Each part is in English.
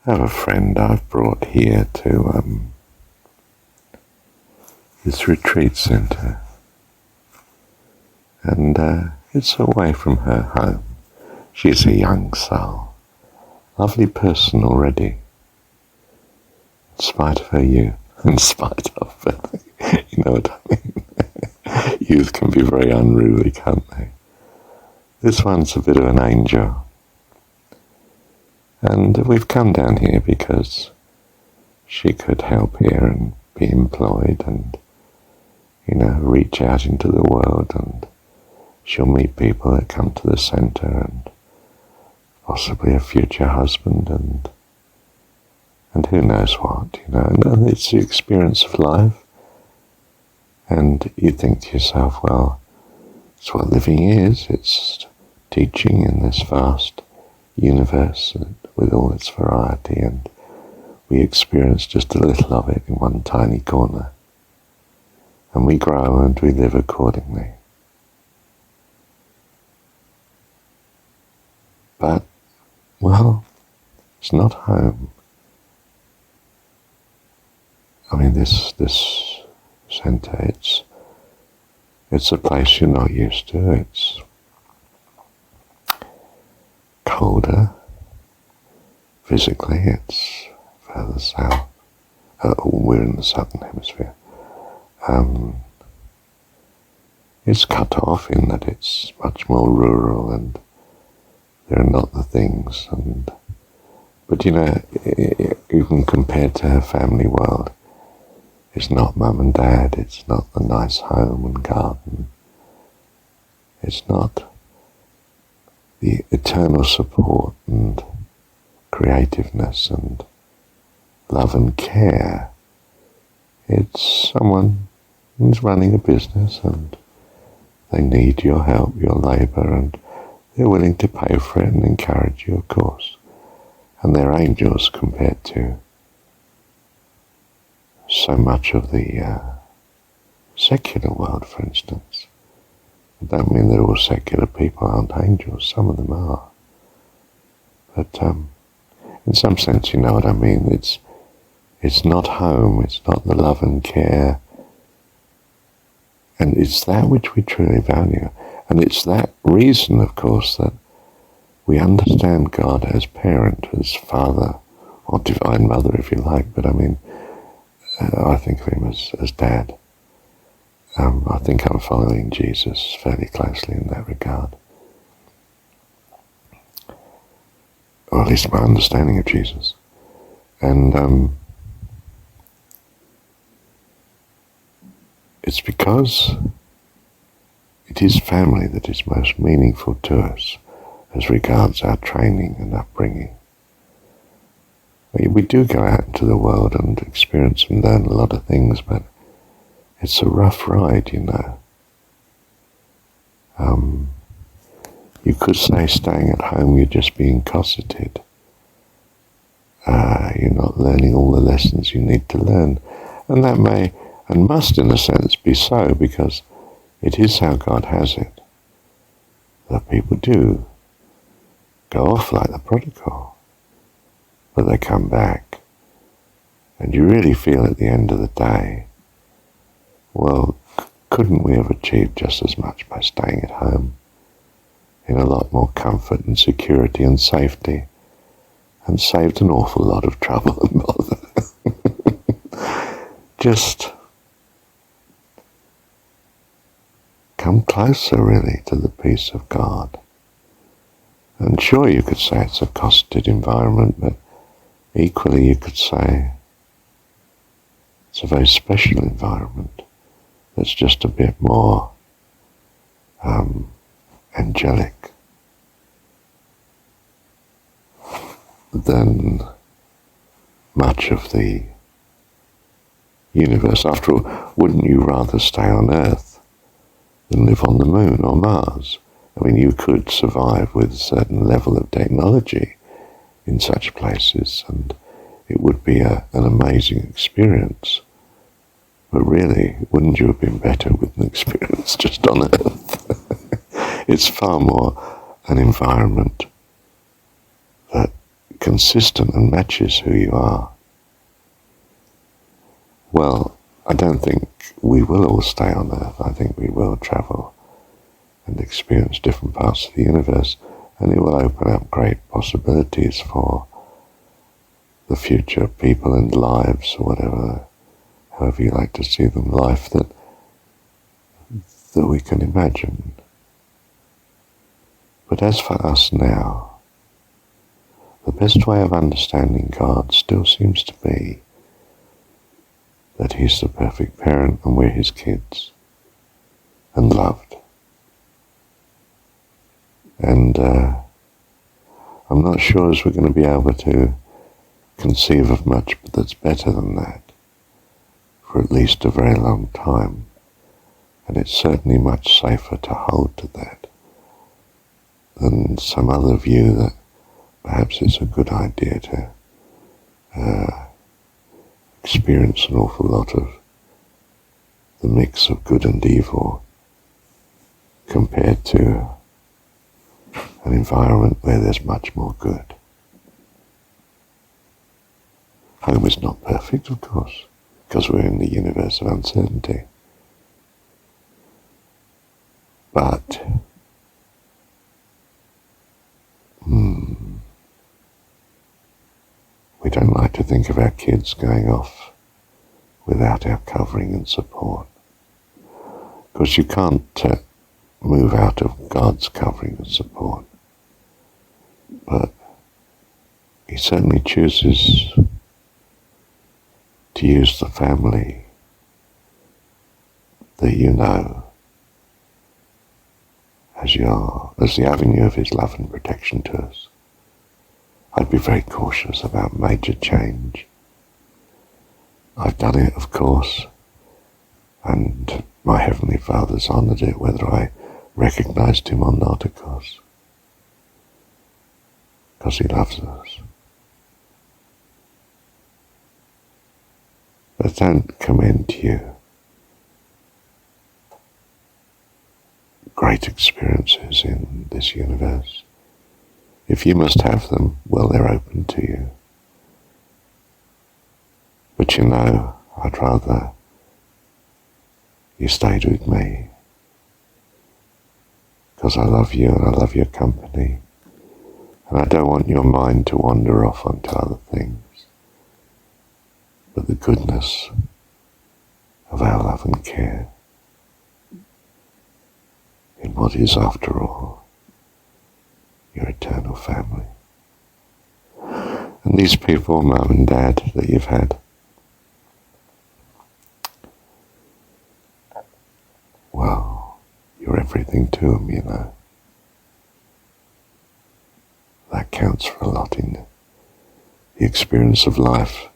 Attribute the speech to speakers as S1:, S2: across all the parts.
S1: I have a friend I've brought here to this retreat centre, and it's away from her home. She's a young soul, lovely person already, in spite of her youth, in spite of her, you know what I mean? Youth can be very unruly, can't they? This one's a bit of an angel. And we've come down here because she could help here and be employed and, reach out into the world, and she'll meet people that come to the centre and possibly a future husband and who knows what, and it's the experience of life. And you think to yourself, well, it's what living is. It's teaching in this vast universe with all its variety, and we experience just a little of it in one tiny corner, and we grow and we live accordingly. But, well, it's not home. I mean, this centre, it's a place you're not used to. It's colder. Physically, it's further south. We're in the southern hemisphere. It's cut off in that it's much more rural, and there are not the things. But even compared to her family world, it's not mum and dad. It's not the nice home and garden. It's not the eternal support and creativeness and love and care. It's someone who's running a business, and they need your help, your labour, and they're willing to pay for it and encourage you, of course. And they're angels compared to so much of the secular world, for instance. I don't mean that all secular people aren't angels. Some of them are. But in some sense, you know what I mean. It's not home. It's not the love and care. And it's that which we truly value. And it's that reason, of course, that we understand God as parent, as father, or divine mother, if you like. But I mean, I think of him as dad. I think I'm following Jesus fairly closely in that regard. Or at least my understanding of Jesus. And it's because it is family that is most meaningful to us as regards our training and upbringing. We do go out into the world and experience and learn a lot of things, but it's a rough ride, You could say staying at home, you're just being cosseted. You're not learning all the lessons you need to learn. And that may and must, in a sense, be so, because it is how God has it. That people do go off like the prodigal, but they come back. And you really feel at the end of the day, well, couldn't we have achieved just as much by staying at home in a lot more comfort and security and safety, and saved an awful lot of trouble and bother? Just come closer, really, to the peace of God. And sure, you could say it's a cosseted environment, but equally you could say it's a very special environment that's just a bit more angelic than much of the universe. After all, wouldn't you rather stay on Earth than live on the Moon or Mars? I mean, you could survive with a certain level of technology in such places, and it would be an amazing experience. But really, wouldn't you have been better with an experience just on Earth? It's far more an environment that consistent and matches who you are, well, I don't think we will all stay on Earth. I think we will travel and experience different parts of the universe, and it will open up great possibilities for the future people and lives, or whatever, however you like to see them, life that we can imagine. But as for us now, the best way of understanding God still seems to be that He's the perfect parent and we're His kids and loved. And I'm not sure as we're going to be able to conceive of much that's better than that for at least a very long time. And it's certainly much safer to hold to that than some other view that perhaps it's a good idea to experience an awful lot of the mix of good and evil compared to an environment where there's much more good. Home is not perfect, of course, because we're in the universe of uncertainty. But we don't like to think of our kids going off without our covering and support, because you can't move out of God's covering and support. But He certainly chooses to use the family that you know as the avenue of His love and protection to us. I'd be very cautious about major change. I've done it, of course, and my Heavenly Father's honoured it, whether I recognised Him or not, of course, because He loves us. But don't commend you great experiences in this universe. If you must have them, well, they're open to you. But you know, I'd rather you stayed with me, because I love you and I love your company, and I don't want your mind to wander off onto other things, but the goodness of our love and care in what is, after all, your eternal family. And these people, Mum and Dad, that you've had, well, you're everything to them, you know. That counts for a lot in the experience of life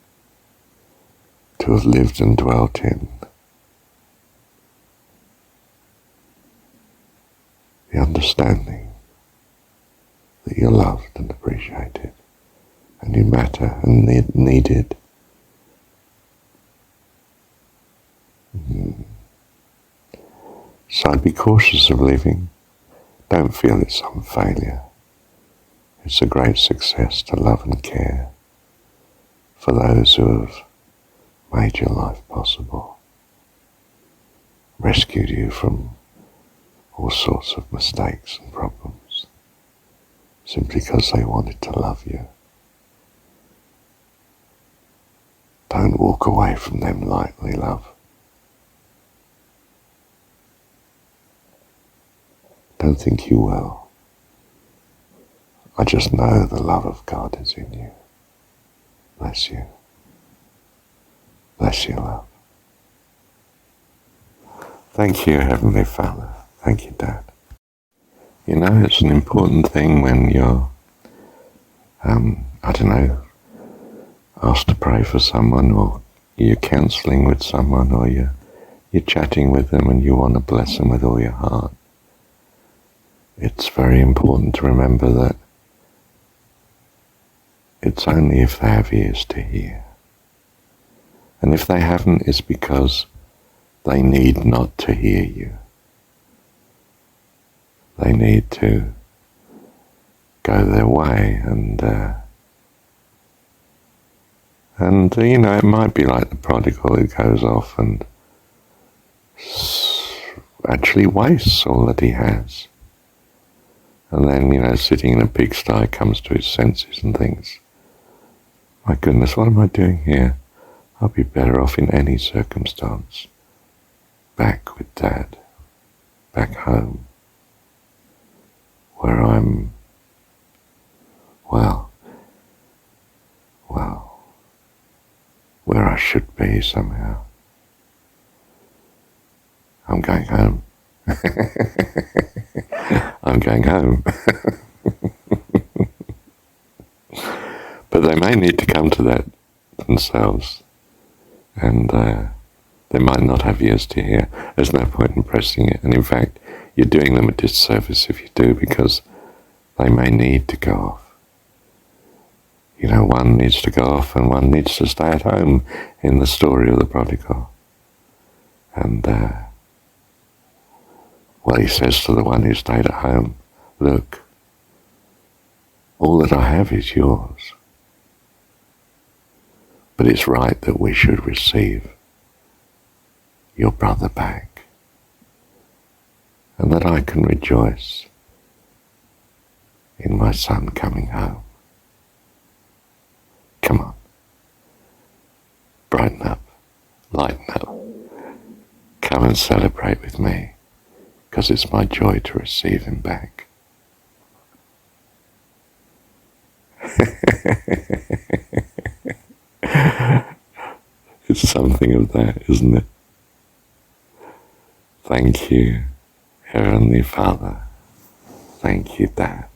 S1: to have lived and dwelt in. The understanding that you're loved and appreciated, and you matter and needed. So I'd be cautious of leaving. Don't feel it's some failure. It's a great success to love and care for those who have made your life possible, rescued you from all sorts of mistakes and problems, simply because they wanted to love you. Don't walk away from them lightly, love. Don't think you will. I just know the love of God is in you. Bless you. Bless you, love. Thank you, Heavenly Father. Thank you, Dad. You know, it's an important thing when you're, asked to pray for someone, or you're counselling with someone, or you're chatting with them and you want to bless them with all your heart. It's very important to remember that it's only if they have ears to hear. And if they haven't, it's because they need not to hear you. They need to go their way and And, it might be like the prodigal who goes off and actually wastes all that he has. And then, sitting in a pigsty, comes to his senses and thinks, my goodness, what am I doing here? I'll be better off in any circumstance. Back with Dad. Back home. Where I'm, well, where I should be somehow. I'm going home. I'm going home. But they may need to come to that themselves. And they might not have ears to hear. There's no point in pressing it. And in fact, you're doing them a disservice if you do, because they may need to go off. One needs to go off and one needs to stay at home in the story of the prodigal. And, he says to the one who stayed at home, look, all that I have is yours. But it's right that we should receive your brother back, and that I can rejoice in my son coming home. Come on, brighten up, lighten up, come and celebrate with me, because it's my joy to receive him back. It's something of that, isn't it? Thank you, Heavenly Father. Thank you, Dad.